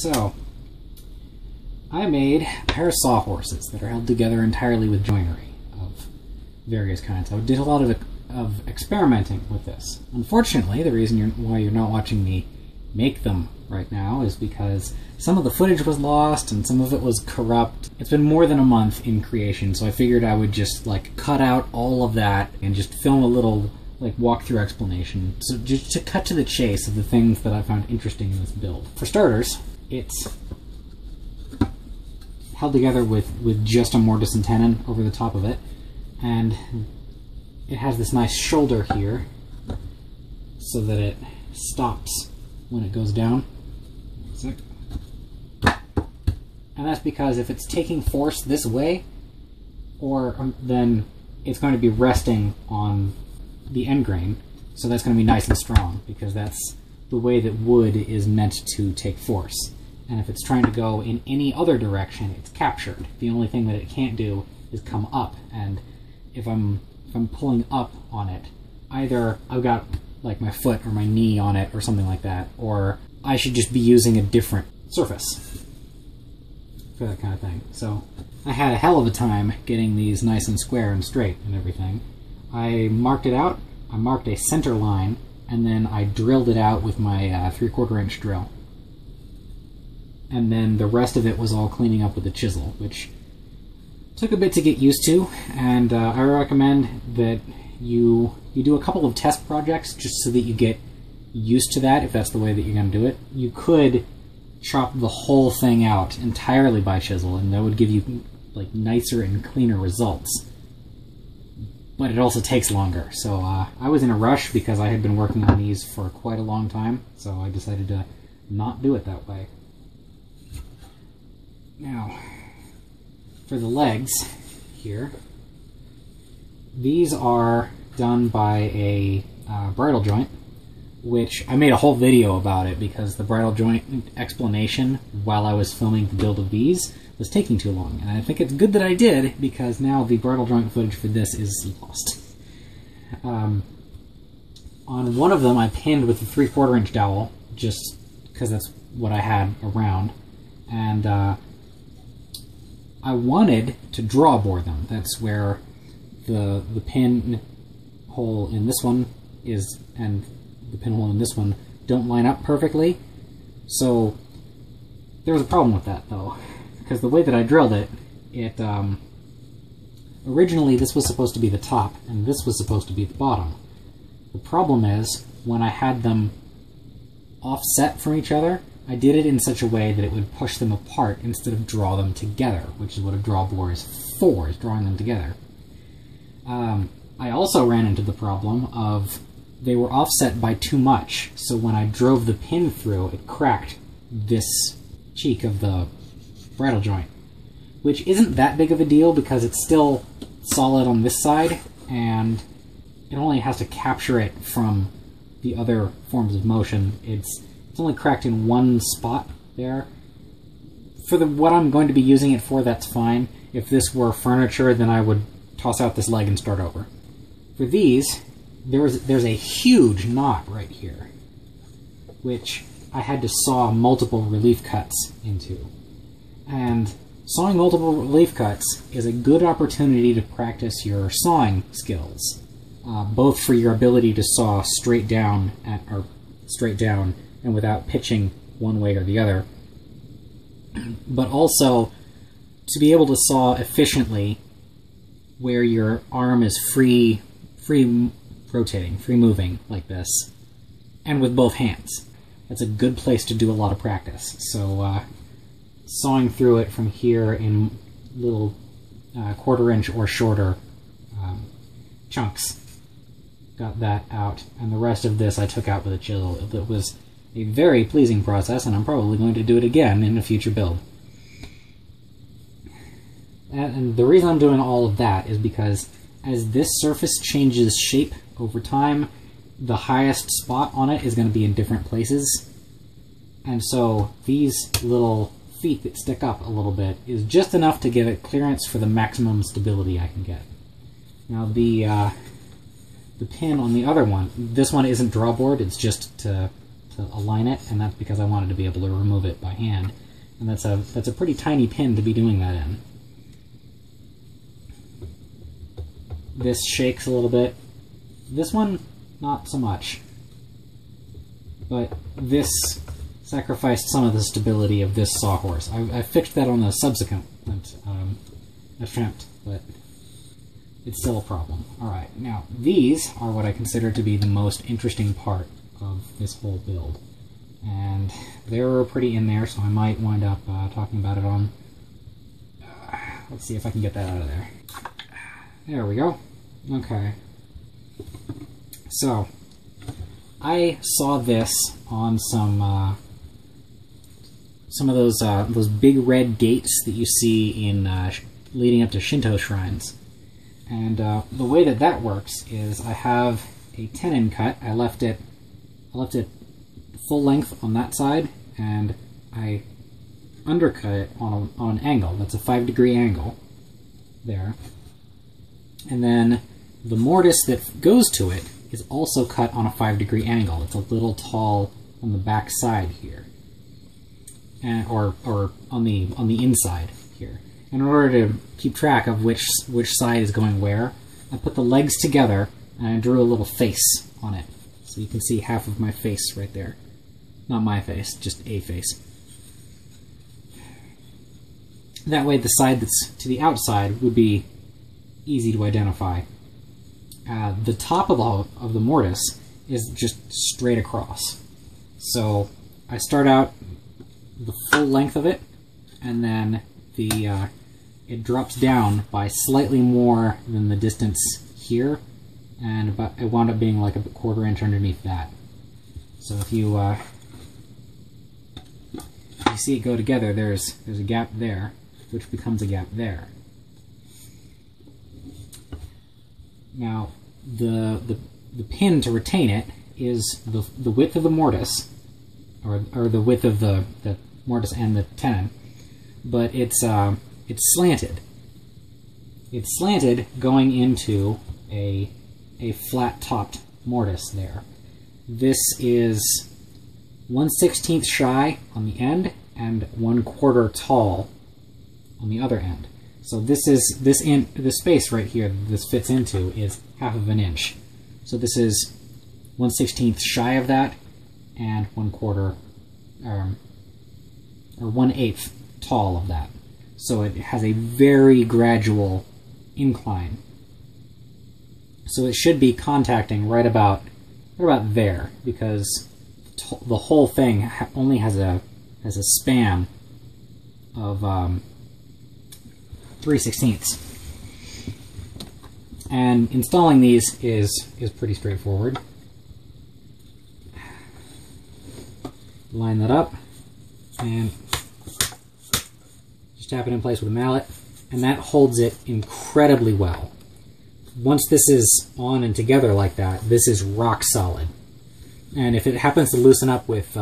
So, I made a pair of sawhorses that are held together entirely with joinery of various kinds. I did a lot of experimenting with this. Unfortunately, the reason why you're not watching me make them right now is because some of the footage was lost and some of it was corrupt. It's been more than a month in creation, so I figured I would just like cut out all of that and just film a little like walkthrough explanation, so just to cut to the chase of the things that I found interesting in this build. For starters, it's held together with just a mortise and tenon over the top of it, and it has this nice shoulder here so that it stops when it goes down. And that's because if it's taking force this way, then it's going to be resting on the end grain, so that's going to be nice and strong, because that's the way that wood is meant to take force. And if it's trying to go in any other direction, it's captured. The only thing that it can't do is come up, and if I'm pulling up on it, either I've got like my foot or my knee on it or something like that, or I should just be using a different surface for that kind of thing. So I had a hell of a time getting these nice and square and straight and everything. I marked it out, I marked a center line, and then I drilled it out with my 3/4 inch drill. And then the rest of it was all cleaning up with a chisel, which took a bit to get used to, and I recommend that you do a couple of test projects just so that you get used to that, if that's the way that you're going to do it. You could chop the whole thing out entirely by chisel, and that would give you like nicer and cleaner results. But it also takes longer, so I was in a rush because I had been working on these for quite a long time, so I decided to not do it that way. Now, for the legs here, these are done by a bridle joint, which I made a whole video about it because the bridle joint explanation while I was filming the build of these was taking too long. And I think it's good that I did, because now the bridle joint footage for this is lost. On one of them I pinned with a 3/4 inch dowel, just because that's what I had around. And I wanted to drawbore them. That's where the pin hole in this one is, and the pinhole in this one don't line up perfectly. So there was a problem with that, though, because the way that I drilled it, originally this was supposed to be the top and this was supposed to be the bottom. The problem is, when I had them offset from each other, I did it in such a way that it would push them apart instead of draw them together, which is what a drawbore is for, is drawing them together. I also ran into the problem of they were offset by too much, so when I drove the pin through, it cracked this cheek of the bridle joint, which isn't that big of a deal because it's still solid on this side, and it only has to capture it from the other forms of motion. It's only cracked in one spot there. For what I'm going to be using it for, that's fine. If this were furniture, then I would toss out this leg and start over. For these, there's a huge knot right here, which I had to saw multiple relief cuts into. And sawing multiple relief cuts is a good opportunity to practice your sawing skills, both for your ability to saw straight down and without pitching one way or the other, but also to be able to saw efficiently where your arm is free rotating, free moving like this, and with both hands. That's a good place to do a lot of practice. So sawing through it from here in little 1/4 inch or shorter chunks, got that out, and the rest of this I took out with a chisel. It was a very pleasing process, and I'm probably going to do it again in a future build. And the reason I'm doing all of that is because as this surface changes shape over time, the highest spot on it is going to be in different places. And so these little feet that stick up a little bit is just enough to give it clearance for the maximum stability I can get. Now the pin on the other one, this one isn't drawbored, it's just to to align it, and that's because I wanted to be able to remove it by hand. And that's a pretty tiny pin to be doing that in. This shakes a little bit. This one, not so much. But this sacrificed some of the stability of this sawhorse. I fixed that on the subsequent attempt, but it's still a problem. Alright, now these are what I consider to be the most interesting part of this whole build. And they're pretty in there, so I might wind up talking about it on... let's see if I can get that out of there. There we go. Okay. So, I saw this on some of those big red gates that you see in leading up to Shinto shrines. And the way that works is I have a tenon cut. I left it full length on that side, and I undercut it on an angle. That's a 5-degree angle there. And then the mortise that goes to it is also cut on a 5-degree angle. It's a little tall on the back side here, and, or on the inside here. And in order to keep track of which side is going where, I put the legs together and I drew a little face on it, so you can see half of my face right there. Not my face, just a face. That way the side that's to the outside would be easy to identify. The top of the mortise is just straight across. So I start out the full length of it, and then it drops down by slightly more than the distance here, and it wound up being like a 1/4 inch underneath that. So if you see it go together, there's a gap there, which becomes a gap there. Now, the pin to retain it is the width of the mortise, or the width of the mortise and the tenon, but it's slanted. It's slanted going into a flat-topped mortise there. This is 1/16 shy on the end and 1/4 tall on the other end. So this space right here that this fits into is 1/2 inch. So this is 1/16 shy of that and 1/4 or 1/8 tall of that. So it has a very gradual incline. So it should be contacting right about there, because the whole thing only has a span of 3/16. And installing these is pretty straightforward. Line that up and just tap it in place with a mallet, and that holds it incredibly well. Once this is on and together like that, this is rock solid. And if it happens to loosen up with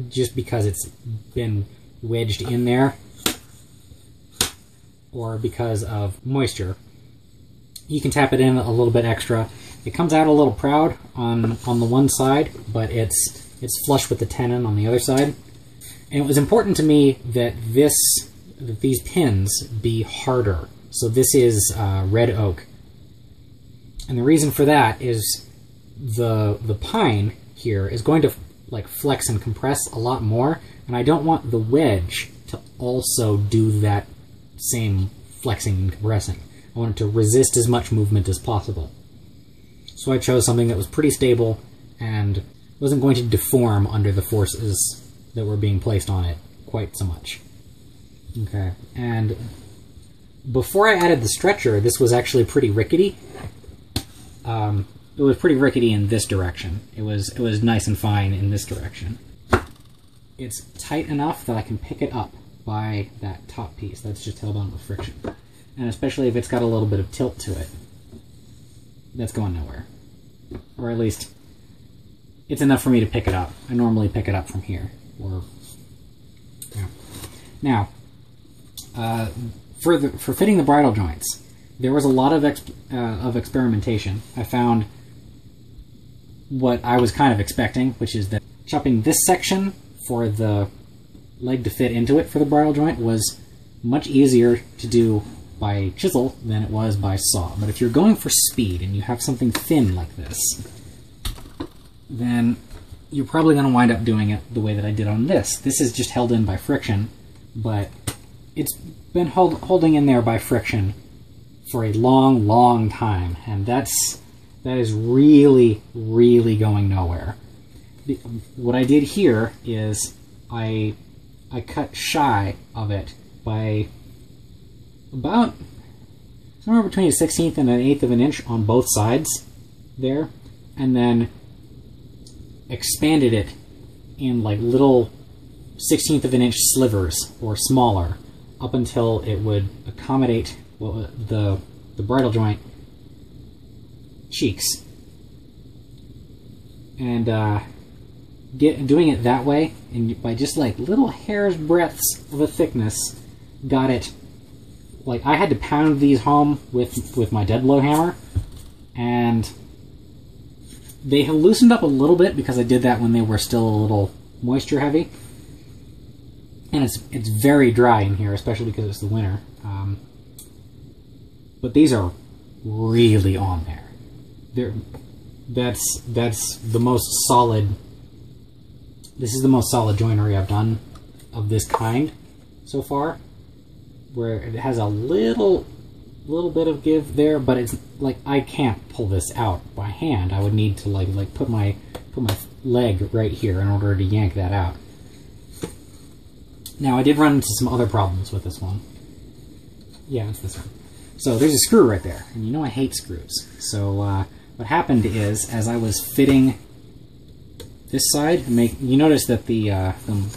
just because it's been wedged in there, or because of moisture, you can tap it in a little bit extra. It comes out a little proud on the one side, but it's flush with the tenon on the other side. And it was important to me that these pins be harder. So this is red oak. And the reason for that is the pine here is going to like flex and compress a lot more, and I don't want the wedge to also do that same flexing and compressing. I want it to resist as much movement as possible. So I chose something that was pretty stable and wasn't going to deform under the forces that were being placed on it quite so much. Okay, and before I added the stretcher, this was actually pretty rickety. It was pretty rickety in this direction. It was nice and fine in this direction. It's tight enough that I can pick it up by that top piece. That's just held on with friction. And especially if it's got a little bit of tilt to it, that's going nowhere. Or at least, it's enough for me to pick it up. I normally pick it up from here. Or, yeah. Now, for fitting the bridle joints, there was a lot of experimentation. I found what I was kind of expecting, which is that chopping this section for the leg to fit into it for the bridle joint was much easier to do by chisel than it was by saw. But if you're going for speed and you have something thin like this, then you're probably going to wind up doing it the way that I did on this. This is just held in by friction, but it's been holding in there by friction for a long, long time, and that is really, really going nowhere. What I did here is I cut shy of it by about somewhere between a 16th and an 1/8 of an inch on both sides there, and then expanded it in like little 1/16 of an inch slivers or smaller up until it would accommodate the bridle joint cheeks. And doing it that way, and by just like little hair's breadths of a thickness, got it. Like, I had to pound these home with my dead blow hammer, and they have loosened up a little bit because I did that when they were still a little moisture heavy. And it's very dry in here, especially because it's the winter. But these are really on there. That's the most solid. This is the most solid joinery I've done of this kind so far, where it has a little bit of give there, but it's like I can't pull this out by hand. I would need to like put my leg right here in order to yank that out. Now, I did run into some other problems with this one. Yeah, it's this one. So there's a screw right there, and you know I hate screws. So what happened is, as I was fitting this side, you notice that the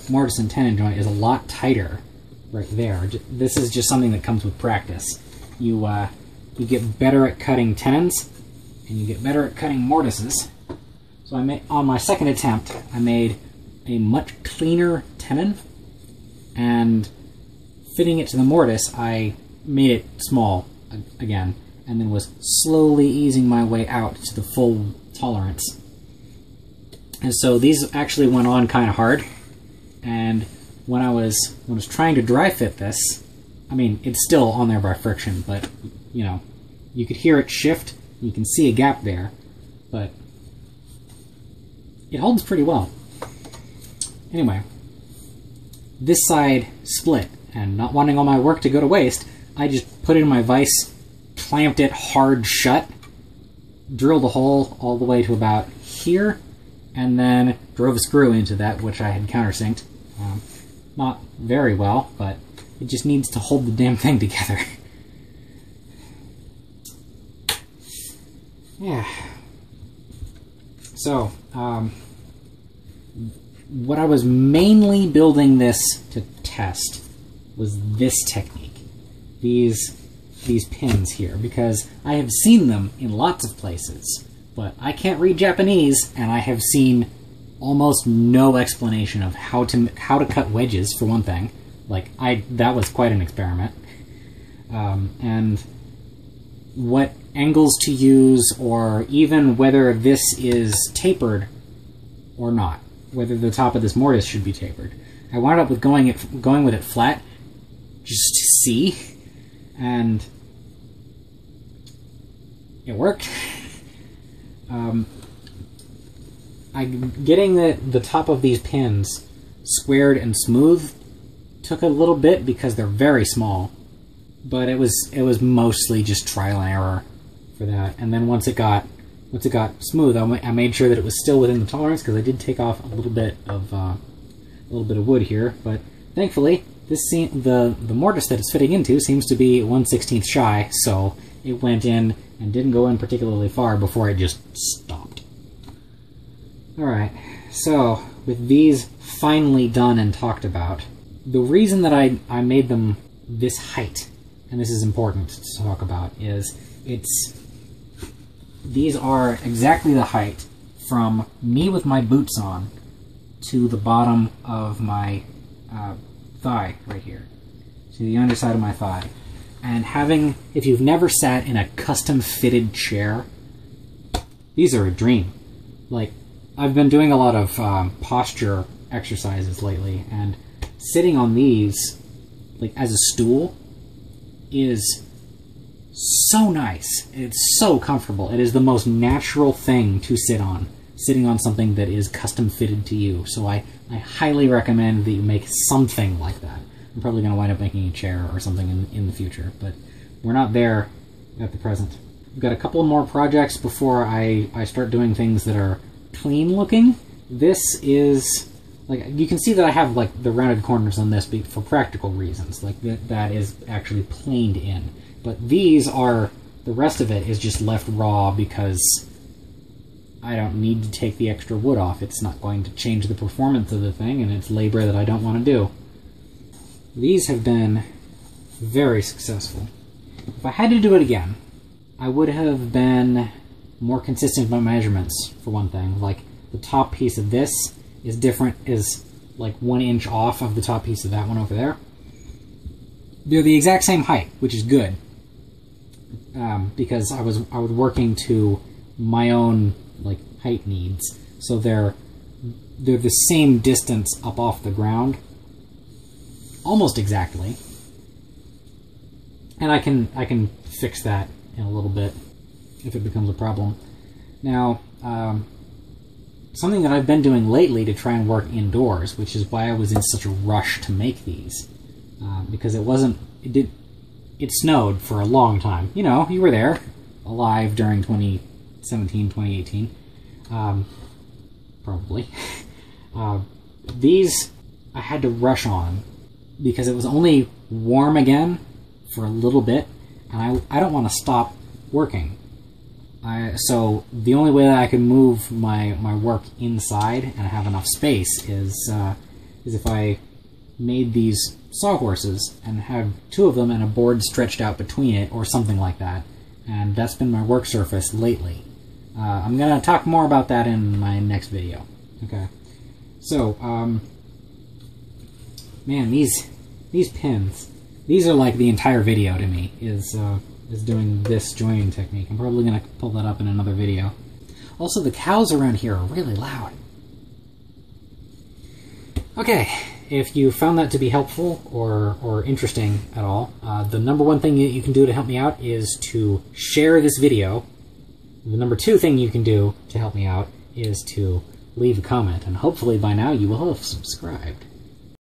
mortise and tenon joint is a lot tighter right there. This is just something that comes with practice. You get better at cutting tenons, and you get better at cutting mortises. So on my second attempt, I made a much cleaner tenon, and fitting it to the mortise, I made it small again, and then was slowly easing my way out to the full tolerance. And so these actually went on kind of hard, and when I was trying to dry fit this, I mean, it's still on there by friction, but you know, you could hear it shift, you can see a gap there, but it holds pretty well. Anyway, this side split, and not wanting all my work to go to waste, I just put it in my vise, clamped it hard shut, drilled a hole all the way to about here, and then drove a screw into that, which I had countersinked. Not very well, but it just needs to hold the damn thing together. Yeah. So, what I was mainly building this to test was this technique. These pins here, because I have seen them in lots of places, but I can't read Japanese, and I have seen almost no explanation of how to cut wedges, for one thing. Like, that was quite an experiment. And what angles to use, or even whether this is tapered or not, whether the top of this mortise should be tapered. I wound up with going with it flat, just to see, and it worked. Getting the top of these pins squared and smooth took a little bit because they're very small, but it was mostly just trial and error for that. And then once it got smooth, I made sure that it was still within the tolerance, because I did take off a little bit of wood here. But thankfully, the mortise that it's fitting into seems to be 1/16 shy, so it went in and didn't go in particularly far before it just stopped. Alright, so with these finally done and talked about, the reason that I made them this height, and this is important to talk about, is these are exactly the height from me with my boots on to the bottom of my thigh right here, to the underside of my thigh. And if you've never sat in a custom fitted chair, these are a dream. Like, I've been doing a lot of posture exercises lately, and sitting on these, like as a stool, is so nice. It's so comfortable. It is the most natural thing to sit on, sitting on something that is custom fitted to you. So I highly recommend that you make something like that. I'm probably going to wind up making a chair or something in the future, but we're not there at the present. We've got a couple more projects before I start doing things that are clean looking. This is, like, you can see that I have like the rounded corners on this for practical reasons, like that is actually planed in. But these are, the rest of it is just left raw because I don't need to take the extra wood off. It's not going to change the performance of the thing, and it's labor that I don't want to do. These have been very successful. If I had to do it again, I would have been more consistent with my measurements, for one thing. Like, the top piece of this is different, is like 1 inch off of the top piece of that one over there. They're the exact same height, which is good, because I was working to my own like height needs. So they're the same distance up off the ground, almost exactly. And I can fix that in a little bit if it becomes a problem. Now, something that I've been doing lately to try and work indoors, which is why I was in such a rush to make these, because it snowed for a long time. You know, you were there, alive during 2017, 2018, probably. These I had to rush on because it was only warm again for a little bit, and I don't want to stop working. So the only way that I can move my work inside and have enough space is if I made these sawhorses and had 2 of them and a board stretched out between it or something like that. And that's been my work surface lately. I'm going to talk more about that in my next video. Okay. So, man, these pins, these are like the entire video to me, is doing this joining technique. I'm probably going to pull that up in another video. Also, the cows around here are really loud. Okay, if you found that to be helpful or interesting at all, the #1 thing that you can do to help me out is to share this video. The #2 thing you can do to help me out is to leave a comment, and hopefully by now you will have subscribed.